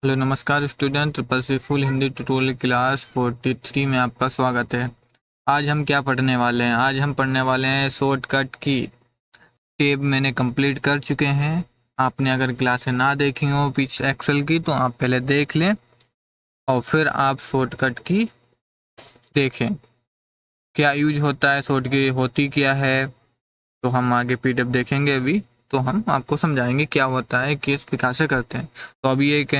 Hello नमस्कार student triple C full Hindi tutorial class 43 में आपका स्वागत है। आज हम क्या पढ़ने वाले हैं? आज हम पढ़ने वाले हैं शॉर्टकट की। टेब मैंने कंप्लीट कर चुके हैं। आपने अगर क्लासें ना देखी हो पीछे एक्सेल की तो आप पहले देख लें और फिर आप शॉर्टकट की देखें क्या यूज होता है, शॉर्ट की होती क्या है। तो हम आगे पीडीएफ देखेंगे अभी, तो हम आपको समझाएंगे क्या होता है, किस प्रकार से करते हैं। तो अभी एक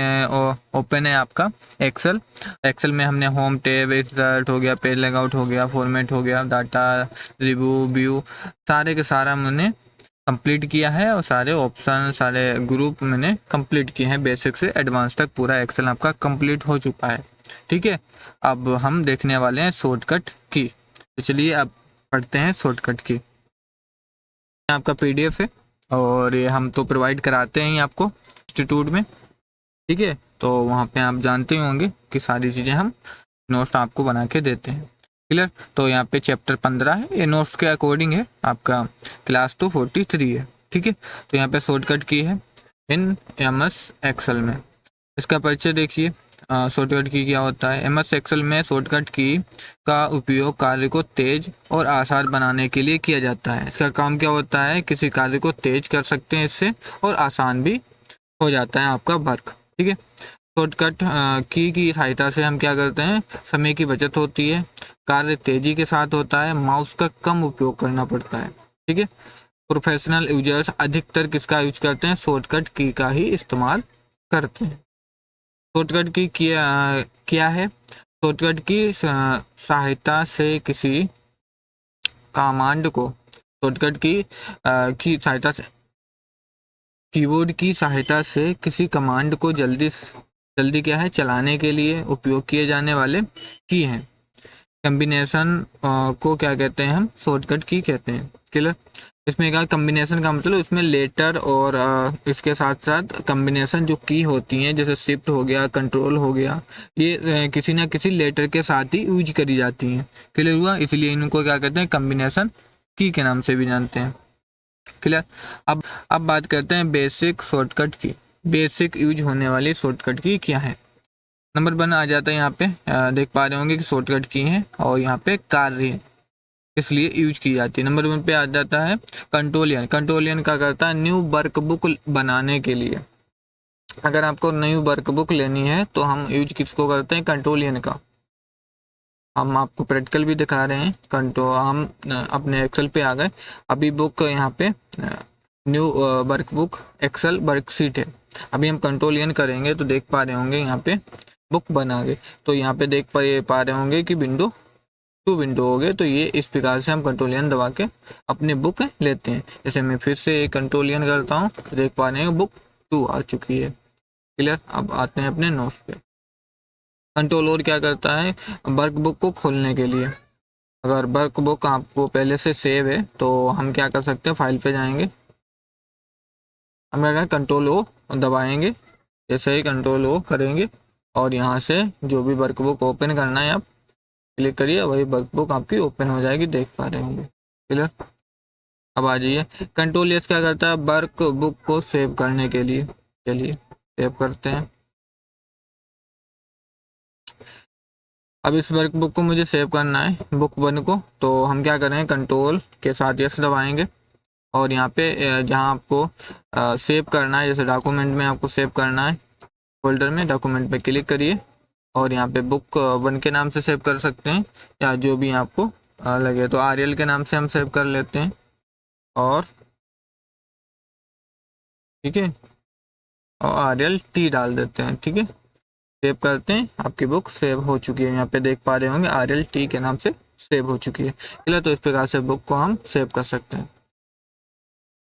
ओपन है आपका एक्सेल। एक्सेल में हमने होम टैब, इंसर्ट हो गया, पेज लेआउट हो गया, फॉर्मेट हो गया, डाटा रिव्यू व्यू, सारे के सारा मैंने कंप्लीट किया है और सारे ऑप्शन सारे ग्रुप मैंने कंप्लीट किए हैं। बेसिक से एडवांस तक पूरा एक्सेल आपका कंप्लीट हो चुका है। ठीक है, अब हम देखने वाले हैं शॉर्टकट की। तो चलिए अब पढ़ते हैं शॉर्टकट की। आपका पीडीएफ है और ये हम तो प्रोवाइड कराते हैं आपको इंस्टीट्यूट में। ठीक है, तो वहाँ पे आप जानते ही होंगे कि सारी चीज़ें हम नोट्स आपको बना के देते हैं। क्लियर? तो यहाँ पे चैप्टर 15 है, ये नोट्स के अकॉर्डिंग है, आपका क्लास तो 43 है। ठीक है, तो यहाँ पे शॉर्टकट की है इन एमएस एक्सेल में। इसका परिचय देखिए। शॉर्टकट की क्या होता है? एमएस एक्सेल में शॉर्टकट की का उपयोग कार्य को तेज और आसान बनाने के लिए किया जाता है। इसका काम क्या होता है? किसी कार्य को तेज कर सकते हैं इससे, और आसान भी हो जाता है आपका वर्क। ठीक है, शॉर्टकट की सहायता से हम क्या करते हैं? समय की बचत होती है, कार्य तेजी के साथ होता है, माउस का कम उपयोग करना पड़ता है। ठीक है, प्रोफेशनल यूजर्स अधिकतर किसका यूज करते हैं? शॉर्टकट की का ही इस्तेमाल करते हैं। शॉर्टकट की क्या है? शॉर्टकट की सहायता से किसी कमांड को शॉर्टकट की सहायता से कीबोर्ड की सहायता से किसी कमांड को जल्दी जल्दी क्या है चलाने के लिए उपयोग किए जाने वाले की हैं। कम्बिनेशन को क्या कहते हैं? हम शॉर्टकट की कहते हैं। क्लियर? इसमें क्या कम्बिनेशन का मतलब इसमें लेटर और इसके साथ साथ कम्बिनेशन जो की होती हैं, जैसे शिफ्ट हो गया, कंट्रोल हो गया, ये किसी ना किसी लेटर के साथ ही यूज करी जाती हैं। क्लियर हुआ? इसलिए इनको क्या कहते हैं? कम्बिनेशन की के नाम से भी जानते हैं। क्लियर? अब बात करते हैं बेसिक शॉर्टकट की। बेसिक यूज होने वाली शॉर्टकट की क्या है? नंबर 1 आ जाता है यहाँ पे। देख पा रहे होंगे कि शॉर्टकट की है और यहाँ पे कार्य है, इसलिए यूज की जाती है। नंबर 1 पे आ जाता है कंट्रोलियन। कंट्रोलियन क्या करता है? न्यू वर्कबुक बनाने के लिए। अगर आपको न्यू वर्कबुक लेनी है तो हम यूज किसको करते हैं? कंट्रोलियन का। हम आपको प्रैक्टिकल भी दिखा रहे हैं। हम अपने एक्सेल पे आ गए। अभी बुक यहाँ पे न्यू वर्कबुक एक्सेल वर्कशीट है। अभी हम कंट्रोलियन करेंगे तो देख पा रहे होंगे यहाँ पे बुक बना गए। तो यहाँ पे देख पा रहे होंगे कि विंडो 2 विंडो हो गए। तो ये इस प्रकार से हम कंट्रोलियन दबा के अपनी बुक लेते हैं। जैसे मैं फिर से कंट्रोलियन करता हूँ तो देख पा रहे हैं बुक 2 आ चुकी है। क्लियर? अब आते हैं अपने नोट्स पे। कंट्रोल और क्या करता है? वर्कबुक को खोलने के लिए। अगर वर्कबुक आपको पहले से सेव है तो हम क्या कर सकते हैं? फाइल पे जाएंगे, हम अगर कंट्रोल ओ दबाएंगे, जैसे ही कंट्रोल ओ करेंगे और यहाँ से जो भी वर्कबुक ओपन करना है आप क्लिक करिए, वही वर्कबुक आपकी ओपन हो जाएगी। देख पा रहे होंगे। क्लियर? अब आ जाइए। कंट्रोल एस क्या करता है? वर्कबुक को सेव करने के लिए। चलिए सेव करते हैं। अब इस वर्कबुक को मुझे सेव करना है, बुक 1 को। तो हम क्या करें? कंट्रोल के साथ यस दबाएंगे और यहाँ पे जहाँ आपको सेव करना है, जैसे डॉक्यूमेंट में आपको सेव करना है, फोल्डर में डॉक्यूमेंट पे क्लिक करिए और यहाँ पे बुक 1 के नाम से सेव कर सकते हैं या जो भी आपको लगे। तो आरएल के नाम से हम सेव कर लेते हैं और ठीक है, और आरएल टी डाल देते हैं। ठीक है, सेव करते हैं। आपकी बुक सेव हो चुकी है। यहाँ पे देख पा रहे होंगे आरएल टी के नाम से सेव हो चुकी है। चलिए, तो इस प्रकार से बुक को हम सेव कर सकते हैं।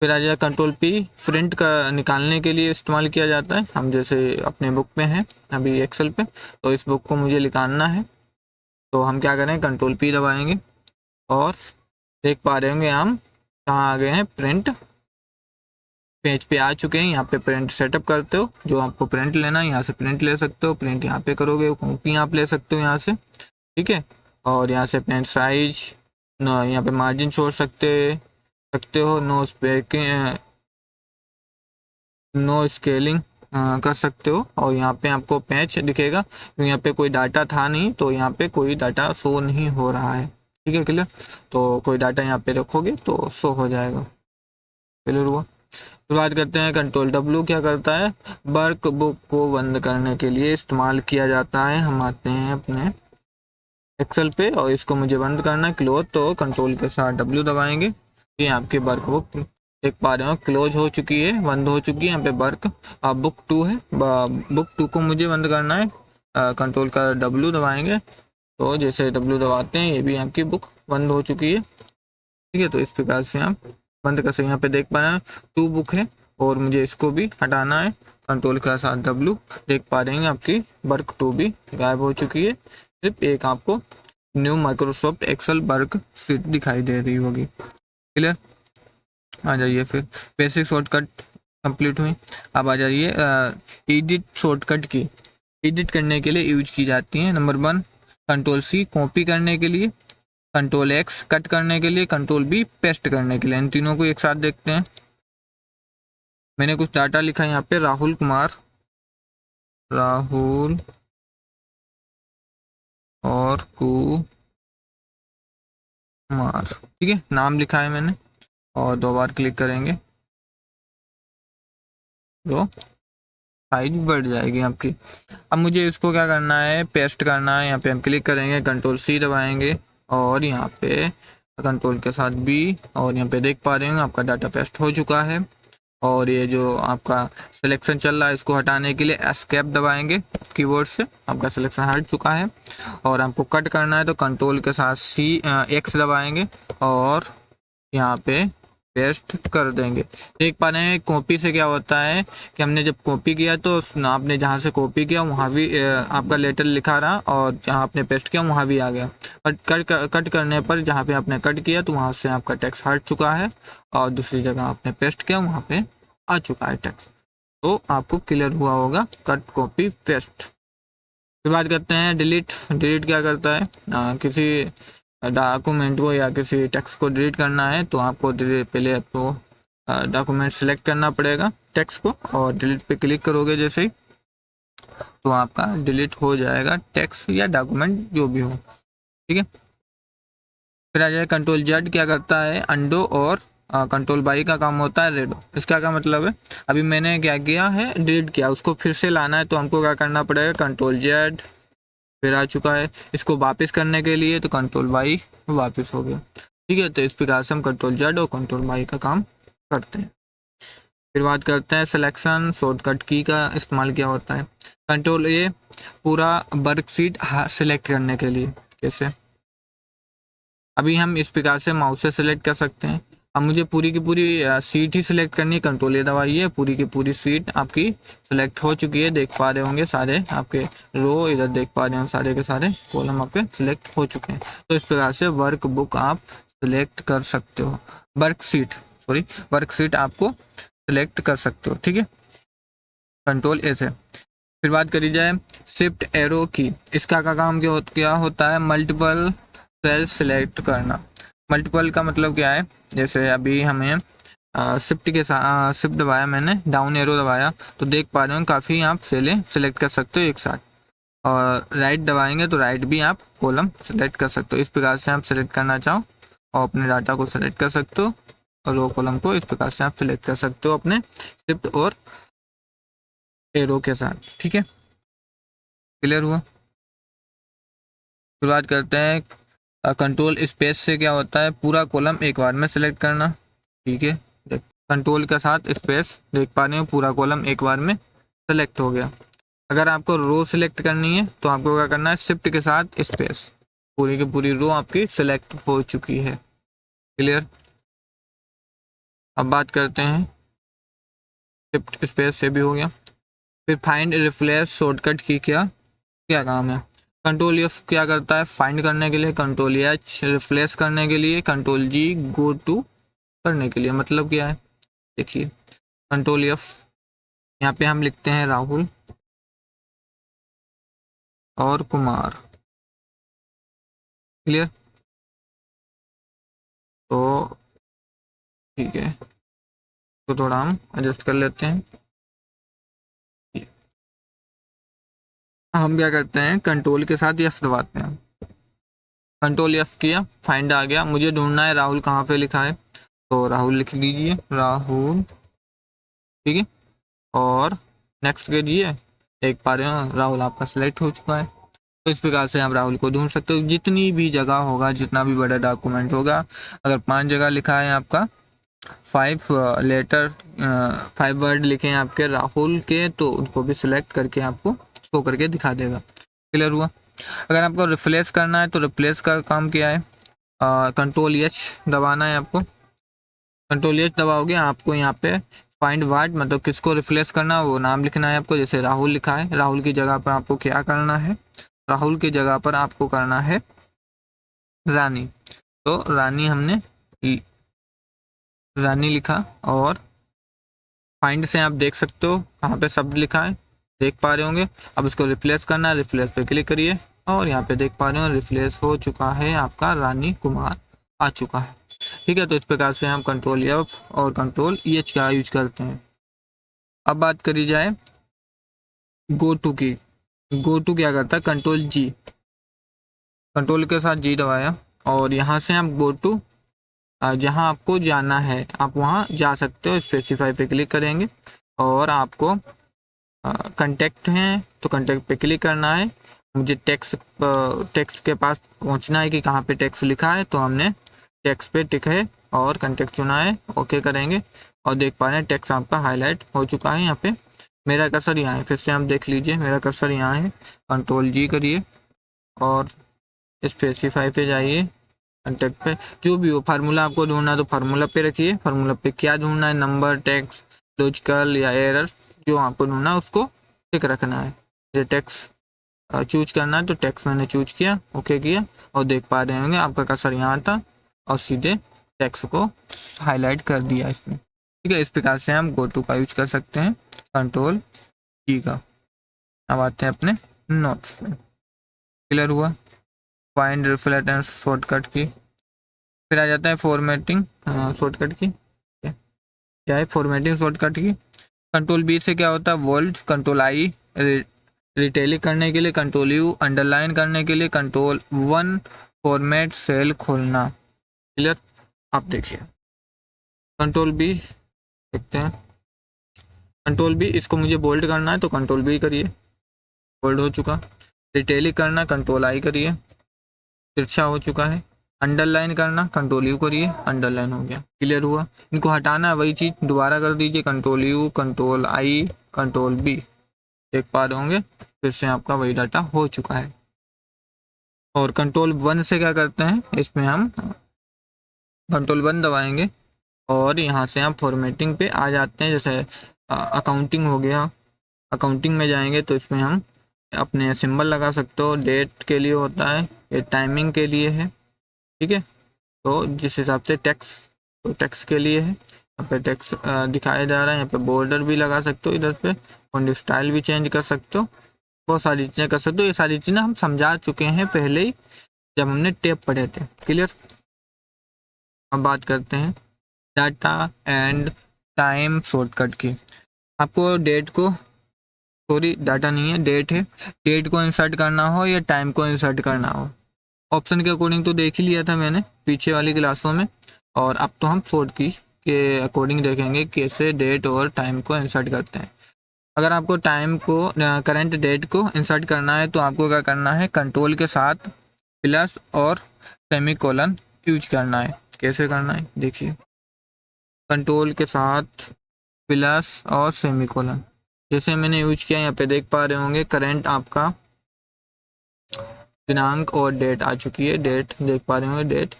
फिर आ जाए कंट्रोल पी, प्रिंट का निकालने के लिए इस्तेमाल किया जाता है। हम जैसे अपने बुक पे हैं अभी एक्सेल पे, तो इस बुक को मुझे निकालना है तो हम क्या करें? कंट्रोल पी दबाएंगे और देख पा रहे होंगे हम कहाँ आ गए हैं? प्रिंट पेज पे आ चुके हैं। यहाँ पे प्रिंट सेटअप करते हो, जो आपको प्रिंट लेना है यहाँ से प्रिंट ले सकते हो। प्रिंट यहाँ पे करोगे, कॉपी आप ले सकते हो यहाँ से। ठीक है, और यहाँ से पेन साइज, यहाँ पे मार्जिन छोड़ सकते हो। नो स्पेकिंग, नो स्केलिंग कर सकते हो। और यहाँ पे आपको पैच दिखेगा, तो यहाँ पे कोई डाटा था नहीं, तो यहाँ पे कोई डाटा शो नहीं हो रहा है। ठीक है, क्लियर। तो कोई डाटा यहाँ पे रखोगे तो शो हो जाएगा। क्लियर हुआ। फिर बात करते हैं कंट्रोल डब्ल्यू क्या करता है। वर्क बुक को बंद करने के लिए इस्तेमाल किया जाता है। हम आते हैं अपने एक्सेल पे और इसको मुझे बंद करना है क्लोज, तो कंट्रोल के साथ डब्ल्यू दबाएंगे। ये आपकी वर्क बुक देख पा रहे हो क्लोज हो चुकी है, बंद हो चुकी है। यहाँ पे वर्क बुक 2 है, बुक 2 को मुझे बंद करना है। कंट्रोल का डब्ल्यू दबाएंगे, तो जैसे डब्ल्यू दबाते हैं ये भी आपकी बुक बंद हो चुकी है। ठीक है, तो इस प्रकार से आप बंद कर सकते हैं। यहाँ पे देख पा रहे हैं 2 बुक है और मुझे इसको भी हटाना है। कंट्रोल के साथ डब्ल्यू देख पा रहे हैं आपकी वर्क 2 भी गायब हो चुकी है। सिर्फ एक आपको new Microsoft Excel worksheet दिखाई दे रही होगी। क्लियर। आ जाइए फिर बेसिक शॉर्टकट कंप्लीट हुई। अब आ जाइए एडिट शॉर्टकट की। एडिट करने के लिए यूज की जाती है। नंबर 1 कंट्रोल सी कॉपी करने के लिए, कंट्रोल एक्स कट करने के लिए, कंट्रोल बी पेस्ट करने के लिए। इन तीनों को एक साथ देखते हैं। मैंने कुछ डाटा लिखा है यहाँ पे, राहुल कुमार, राहुल और कुमार, ठीक है, नाम लिखा है मैंने। और 2 बार क्लिक करेंगे तो साइज बढ़ जाएगी आपकी। अब मुझे इसको क्या करना है, पेस्ट करना है। यहाँ पे हम क्लिक करेंगे, कंट्रोल सी दबाएंगे और यहाँ पे कंट्रोल के साथ बी, और यहाँ पे देख पा रहे हैं आपका डाटा पेस्ट हो चुका है। और ये जो आपका सिलेक्शन चल रहा है इसको हटाने के लिए एस्केप दबाएंगे कीबोर्ड से, आपका सिलेक्शन हट चुका है। और आपको कट करना है तो कंट्रोल के साथ सी एक्स दबाएंगे और यहाँ पे पेस्ट कर देंगे। देख पा रहे हैं कॉपी से क्या होता है कि हमने जब कॉपी किया तो आपने जहाँ से कॉपी किया वहाँ भी आपका लेटर लिखा रहा और जहाँ आपने पेस्ट किया वहाँ भी आ गया। बट कट करने पर जहाँ पे आपने कट किया तो वहाँ से आपका टेक्स्ट हट चुका है और दूसरी जगह आपने पेस्ट किया वहाँ पे आ चुका है टेक्स्ट। तो आपको क्लियर हुआ होगा कट कॉपी पेस्ट। फिर बात करते हैं डिलीट। डिलीट क्या करता है, किसी डॉक्यूमेंट को या किसी टेक्स्ट को डिलीट करना है तो आपको पहले आपको डॉक्यूमेंट सेलेक्ट करना पड़ेगा टेक्स्ट को, और डिलीट पे क्लिक करोगे जैसे ही तो आपका डिलीट हो जाएगा टेक्स्ट या डॉक्यूमेंट जो भी हो। ठीक है, फिर आ जाए कंट्रोल जेड क्या करता है, अंडो, और कंट्रोल बाई का काम होता है रेडो। इसका क्या मतलब है, अभी मैंने क्या किया है डिलीट किया, उसको फिर से लाना है तो हमको क्या करना पड़ेगा, कंट्रोल जेड, फिर आ चुका है। इसको वापस करने के लिए तो कंट्रोल वाई, वापस हो गया। ठीक है, तो इस प्रकार से हम कंट्रोल जेड और कंट्रोल वाई का काम करते हैं। फिर बात करते हैं सिलेक्शन शॉर्टकट की का इस्तेमाल क्या होता है। कंट्रोल ए पूरा वर्कशीट सिलेक्ट करने के लिए। कैसे, अभी हम इस प्रकार से माउस से सिलेक्ट कर सकते हैं। अब मुझे पूरी की पूरी सीट ही सिलेक्ट करनी है, कंट्रोल ए दबाइए, पूरी की पूरी सीट आपकी सिलेक्ट हो चुकी है। देख पा रहे होंगे सारे आपके रो, इधर देख पा रहे हो सारे के सारे कॉलम आपके सिलेक्ट हो चुके हैं। तो इस प्रकार से वर्क बुक आप सिलेक्ट कर सकते हो, वर्कशीट आपको सिलेक्ट कर सकते हो। ठीक है, कंट्रोल ए से। फिर बात करी जाए शिफ्ट एरो की। इसका का काम क्या होता है, मल्टीपल सेल सिलेक्ट करना। मल्टीपल का मतलब क्या है, जैसे अभी हमें शिफ्ट के साथ शिफ्ट दबाया मैंने, डाउन एरो दबाया तो देख पा रहे हो काफ़ी आप सेलें सिलेक्ट कर सकते हो एक साथ। और राइट दबाएंगे तो राइट भी आप कॉलम सेलेक्ट कर सकते हो। इस प्रकार से आप सेलेक्ट करना चाहो और अपने डाटा को सेलेक्ट कर सकते हो, और रो कॉलम को इस प्रकार से आप सिलेक्ट कर सकते हो अपने शिफ्ट और एरो के साथ। ठीक है, क्लियर हुआ। फिर बात करते हैं कंट्रोल स्पेस से क्या होता है, पूरा कॉलम एक बार में सिलेक्ट करना। ठीक है, कंट्रोल के साथ स्पेस देख पा रहे हो पूरा कॉलम एक बार में सेलेक्ट हो गया। अगर आपको रो सिलेक्ट करनी है तो आपको क्या करना है, शिफ्ट के साथ स्पेस, पूरी की पूरी रो आपकी सिलेक्ट हो चुकी है। क्लियर। अब बात करते हैं शिफ्ट स्पेस से भी हो गया। फिर फाइंड रिप्लेस शॉर्टकट की क्या क्या काम है। कंट्रोल एफ क्या करता है, फाइंड करने के लिए, कंट्रोल एच रिप्लेस करने के लिए, कंट्रोल जी गो टू करने के लिए। मतलब क्या है, देखिए कंट्रोल एफ, यहाँ पे हम लिखते हैं राहुल और कुमार। क्लियर, तो ठीक है, तो थोड़ा हम एडजस्ट कर लेते हैं। हम क्या करते हैं, कंट्रोल के साथ F दबाते हैं। कंट्रोल F किया, फाइंड आ गया। मुझे ढूंढना है राहुल कहाँ पे लिखा है, तो राहुल लिख लीजिए, राहुल, ठीक है। और नेक्स्ट कीजिए, देख पा रहे हो राहुल आपका सिलेक्ट हो चुका है। तो इस प्रकार से आप राहुल को ढूंढ सकते हो। जितनी भी जगह होगा, जितना भी बड़ा डॉक्यूमेंट होगा, अगर 5 जगह लिखा है आपका, 5 लेटर, 5 वर्ड लिखे हैं आपके राहुल के, तो उनको भी सिलेक्ट करके आपको शो करके दिखा देगा। क्लियर हुआ। अगर आपको रिप्लेस करना है तो रिप्लेस का काम क्या है, कंट्रोल एच दबाना है आपको। कंट्रोल एच दबाओगे, आपको यहाँ पे फाइंड वर्ड, मतलब किसको रिप्लेस करना है वो नाम लिखना है आपको। जैसे राहुल लिखा है, राहुल की जगह पर आपको क्या करना है, राहुल की जगह पर आपको करना है रानी। तो रानी हमने रानी लिखा, और फाइंड से आप देख सकते हो कहाँ पे शब्द लिखा है, देख पा रहे होंगे। अब इसको रिप्लेस करना है, रिप्लेस पे क्लिक करिए, और यहाँ पे देख पा रहे हो रिप्लेस हो चुका है, आपका रानी कुमार आ चुका है। ठीक है, तो इस प्रकार से हम कंट्रोल एफ और कंट्रोल एच का यूज करते हैं। अब बात करी जाए गो टू की। गो टू क्या करता है, कंट्रोल जी, कंट्रोल के साथ जी दबाया, और यहाँ से हम गो टू, जहाँ आपको जाना है आप वहाँ जा सकते हो। स्पेसिफाई पे क्लिक करेंगे, और आपको कंटेक्ट हैं तो कंटेक्ट पे क्लिक करना है। मुझे टेक्स्ट के पास पहुंचना है कि कहाँ पे टेक्स्ट लिखा है, तो हमने टेक्स्ट पे टिक है और कंटेक्ट चुना है, ओके करेंगे, और देख पा रहे हैं टेक्स्ट आपका हाईलाइट हो चुका है। यहाँ पे मेरा कर्सर यहाँ है, फिर से हम देख लीजिए मेरा कर्सर यहाँ है। कंट्रोल जी करिए, और स्पेसिफाई पे जाइए, कंटेक्ट पे जो भी हो, फार्मूला आपको ढूंढना है तो फार्मूला पे रखिए। फार्मूला पे क्या ढूंढना है, नंबर, टेक्स्ट, लॉजिकल या एरर, जो आपको ढूंढना है उसको टिक रखना है। ये टेक्स्ट चूज करना है, तो टेक्स्ट मैंने चूज किया, ओके किया, और देख पा रहे होंगे आपका कर्सर यहाँ था, और सीधे टेक्स्ट को हाईलाइट कर दिया इसमें। ठीक है, इस प्रकार से हम गो टू का यूज कर सकते हैं, कंट्रोल जी का। अब आते हैं अपने नोट्स पे। क्लियर हुआ। फाइंड, रिफ्लेक्ट एंड शॉर्टकट की। फिर आ जाता है फॉर्मेटिंग शॉर्टकट की। क्या है फॉर्मेटिंग शॉर्टकट की, कंट्रोल बी से क्या होता है बोल्ड, कंट्रोल आई रिटेलिक करने के लिए, कंट्रोल यू अंडरलाइन करने के लिए, कंट्रोल वन फॉर्मेट सेल खोलना। क्लियर। आप देखिए कंट्रोल बी, देखते हैं कंट्रोल बी, इसको मुझे बोल्ड करना है तो कंट्रोल बी करिए, बोल्ड हो चुका। रिटेलिक करना, कंट्रोल आई करिए, तिरछा हो चुका है। अंडरलाइन करना, कंट्रोल यू करिए, अंडरलाइन हो गया। क्लियर हुआ। इनको हटाना है, वही चीज दोबारा कर दीजिए, control U, control I, control B, देख पा रहे होंगे फिर से आपका वही डाटा हो चुका है। और कंट्रोल वन से क्या करते हैं, इसमें हम कंट्रोल वन दबाएंगे, और यहाँ से हम फॉर्मेटिंग पे आ जाते हैं। जैसे अकाउंटिंग हो गया, अकाउंटिंग में जाएंगे तो इसमें हम अपने सिंबल लगा सकते हो, डेट के लिए होता है, ये टाइमिंग के लिए है, ठीक है। तो जिस हिसाब से टैक्स, तो टैक्स के लिए है, यहाँ पे टैक्स दिखाया जा रहा है। यहाँ पे बॉर्डर भी लगा सकते हो, इधर पे फॉन्ट स्टाइल भी चेंज कर सकते हो, बहुत सारी चीज़ें कर सकते हो। ये सारी चीज़ें हम समझा चुके हैं पहले ही जब हमने टेप पढ़े थे। क्लियर। अब बात करते हैं डाटा एंड टाइम शॉर्टकट की। आपको डेट को, सॉरी डाटा नहीं है डेट है, डेट को इंसर्ट करना हो या टाइम को इंसर्ट करना हो, ऑप्शन के अकॉर्डिंग तो देख ही लिया था मैंने पीछे वाली क्लासों में, और अब तो हम शॉर्ट की के अकॉर्डिंग देखेंगे कैसे डेट और टाइम को इंसर्ट करते हैं। अगर आपको टाइम को, करंट डेट को इंसर्ट करना है तो आपको क्या करना है, कंट्रोल के साथ प्लस और सेमीकोलन यूज करना है। कैसे करना है देखिए, कंट्रोल के साथ प्लस और सेमीकोलन, जैसे मैंने यूज किया यहाँ पे देख पा रहे होंगे करंट आपका दिनांक और डेट आ चुकी है, डेट देख पा रहे होंगे, डेट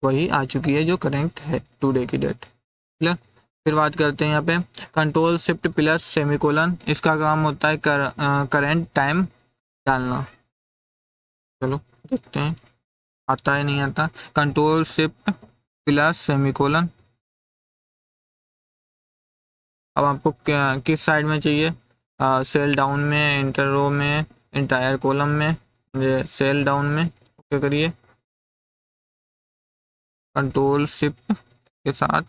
वही आ चुकी है जो करंट है, टुडे की डेट। क्लियर। फिर बात करते हैं यहाँ पे कंट्रोल शिफ्ट प्लस सेमीकोलन, इसका काम होता है करंट टाइम डालना। चलो देखते हैं आता है नहीं आता। कंट्रोल शिफ्ट प्लस सेमीकोलन, अब आपको किस साइड में चाहिए, सेल डाउन में, इंटर रो में, इंटायर कॉलम में, सेल डाउन में, ओके करिए, कंट्रोल शिफ्ट के साथ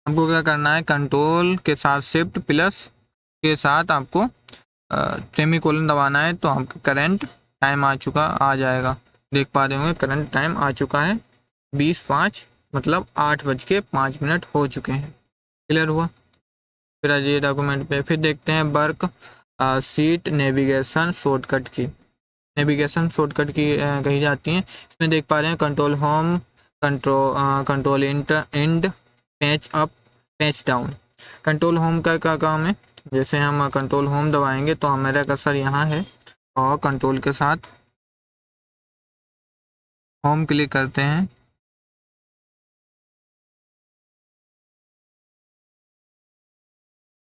हमको क्या करना है, कंट्रोल के साथ शिफ्ट प्लस के साथ आपको सेमीकोलन दबाना है। तो आपका करंट टाइम आ जाएगा, देख पा रहे होंगे करंट टाइम आ चुका है 20:05, मतलब 8:05 हो चुके हैं। क्लियर हुआ। फिर आ जाइए डॉक्यूमेंट पे, फिर देखते हैं वर्क सीट नेविगेशन शॉर्टकट की। नेविगेशन शॉर्टकट की कही जाती हैं। इसमें देख पा रहे हैं control home, control end, page up, page down. Control home का क्या काम है, जैसे हम कंट्रोल होम दबाएंगे तो हमारा कर्सर यहाँ है और कंट्रोल के साथ होम क्लिक करते हैं।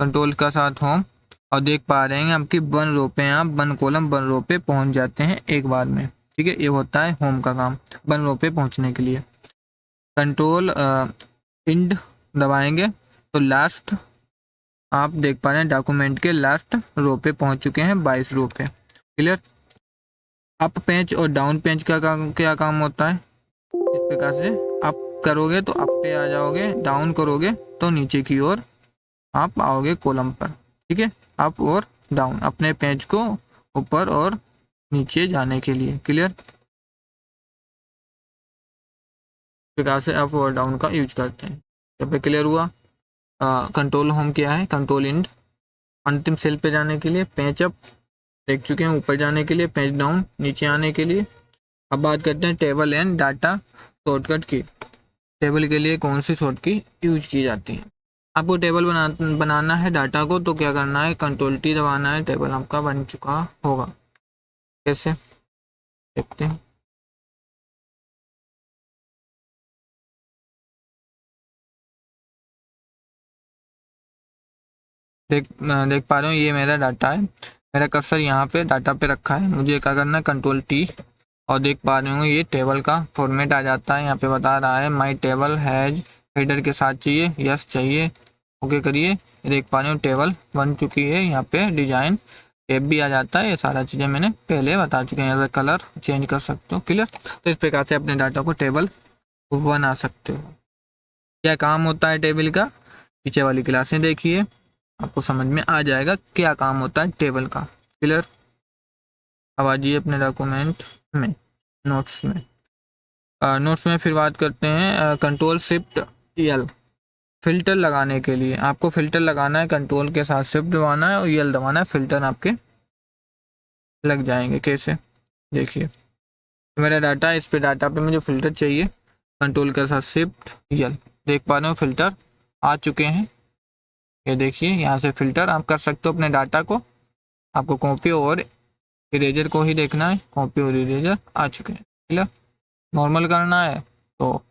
कंट्रोल का साथ होम, और देख पा रहे हैं आपकी 1 रो पे, आप 1 कॉलम 1 रो पे पहुंच जाते हैं एक बार में। ठीक है, ये होता है होम का काम 1 रो पे पहुंचने के लिए। कंट्रोल इंड दबाएंगे तो लास्ट, आप देख पा रहे हैं डॉक्यूमेंट के लास्ट रो पे पहुंच चुके हैं, 22 रो पे। क्लियर। अप पेज और डाउन पेज का क्या काम होता है, इस प्रकार से अप करोगे तो अप पे आ जाओगे, डाउन करोगे तो नीचे की ओर आप आओगे कॉलम पर। ठीक है, अप और डाउन, अपने पेज को ऊपर और नीचे जाने के लिए। क्लियर। प्रकार से अप और डाउन का यूज करते हैं। यहाँ पे क्लियर हुआ। कंट्रोल होम क्या है, कंट्रोल इंड अंतिम सेल पे जाने के लिए, पेज अप देख चुके हैं ऊपर जाने के लिए, पेज डाउन नीचे आने के लिए। अब बात करते हैं टेबल एंड डाटा शॉर्टकट की। टेबल के लिए कौन सी शॉर्ट की यूज की जाती है। आपको टेबल बनाना है डाटा को, तो क्या करना है, कंट्रोल टी दबाना है, टेबल आपका बन चुका होगा। कैसे देखते हैं। देख पा रहे हो ये मेरा डाटा है, मेरा कर्सर यहाँ पे डाटा पे रखा है, मुझे क्या करना है कंट्रोल टी, और देख पा रहे हो ये टेबल का फॉर्मेट आ जाता है। यहाँ पे बता रहा है माई टेबल हैज हेडर के साथ चाहिए, यस चाहिए, ओके करिए। देख पा रहे हो टेबल बन चुकी है, यहाँ पे डिजाइन टेब भी आ जाता है। ये सारा चीज़ें मैंने पहले बता चुके हैं, यहाँ पे कलर चेंज कर सकते हो। क्लियर। तो इस प्रकार से अपने डाटा को टेबल बना सकते हो। क्या काम होता है टेबल का, पीछे वाली क्लासें देखिए, आपको समझ में आ जाएगा क्या काम होता है टेबल का। क्लियर। अब आ जाइए अपने डॉक्यूमेंट में, नोट्स में। नोट्स में फिर बात करते हैं कंट्रोल शिफ्ट एल, फिल्टर लगाने के लिए आपको फिल्टर लगाना है, कंट्रोल के साथ शिफ्ट दबाना है और एल दबाना है, फिल्टर आपके लग जाएंगे। कैसे देखिए, मेरा डाटा है, इस पे डाटा पे मुझे फिल्टर चाहिए, कंट्रोल के साथ शिफ्ट एल, देख पा रहे हो फिल्टर आ चुके हैं। ये देखिए यहाँ से फिल्टर आप कर सकते हो अपने डाटा को। आपको कॉपी और इरेजर को ही देखना है, कॉपी और इरेजर आ चुके हैं। क्लियर। नॉर्मल करना है तो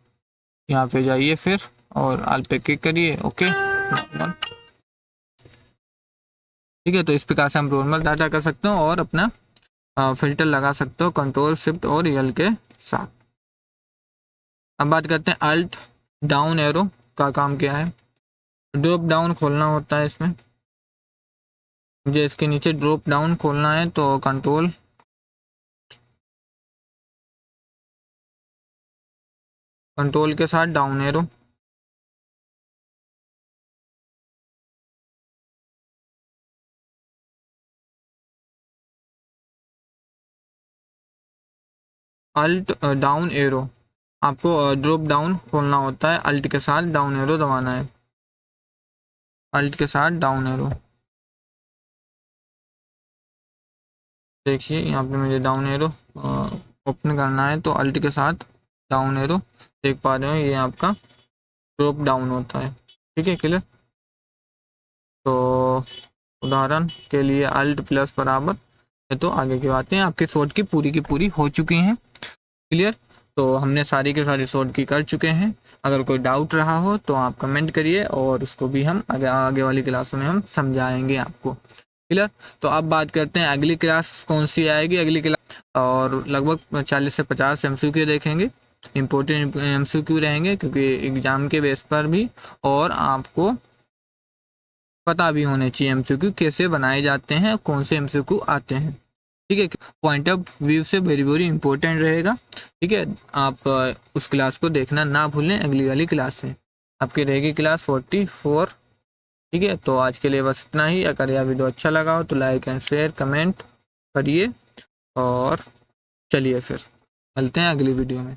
यहाँ पे जाइए फिर और आल पे क्लिक करिए, ओके नॉर्मल। ठीक है, तो इस प्रकार से हम नॉर्मल डाटा कर सकते हो और अपना फिल्टर लगा सकते हो कंट्रोल शिफ्ट और एल के साथ। अब बात करते हैं अल्ट डाउन एरो का काम क्या है। ड्रॉप डाउन खोलना होता है इसमें, मुझे इसके नीचे ड्रॉप डाउन खोलना है तो कंट्रोल के साथ down arrow, alt down arrow, आपको ड्रॉप डाउन खोलना होता है, अल्ट के साथ डाउन एरो दबाना है, अल्ट के साथ डाउन एरो। देखिए यहाँ पे मुझे डाउन एरो ओपन करना है तो अल्ट के साथ डाउन एरो, देख पा रहे हो ये आपका ड्रॉप डाउन होता है। ठीक है क्लियर। तो उदाहरण के लिए अल्ट प्लस बराबर है, तो आगे की बातें आपकी शॉर्ट की पूरी हो चुकी हैं। क्लियर। तो हमने सारी की सारी शॉर्ट की कर चुके हैं। अगर कोई डाउट रहा हो तो आप कमेंट करिए और उसको भी हम आगे वाली क्लासों में हम समझाएंगे आपको। क्लियर। तो अब बात करते हैं अगली क्लास कौन सी आएगी। अगली क्लास और लगभग 40 से 50 MCQ देखेंगे, इम्पोर्टेंट MCQ रहेंगे क्योंकि एग्जाम के बेस पर भी, और आपको पता भी होने चाहिए MCQ कैसे बनाए जाते हैं, कौन से MCQ आते हैं। ठीक है, पॉइंट ऑफ व्यू से वेरी वेरी इंपॉर्टेंट रहेगा। ठीक है, आप उस क्लास को देखना ना भूलें अगली वाली क्लास से। आपकी रहेगी क्लास 44। ठीक है, तो आज के लिए बस इतना ही। अगर यह वीडियो अच्छा लगा हो तो लाइक एंड शेयर कमेंट करिए, और चलिए फिर मिलते हैं अगली वीडियो में।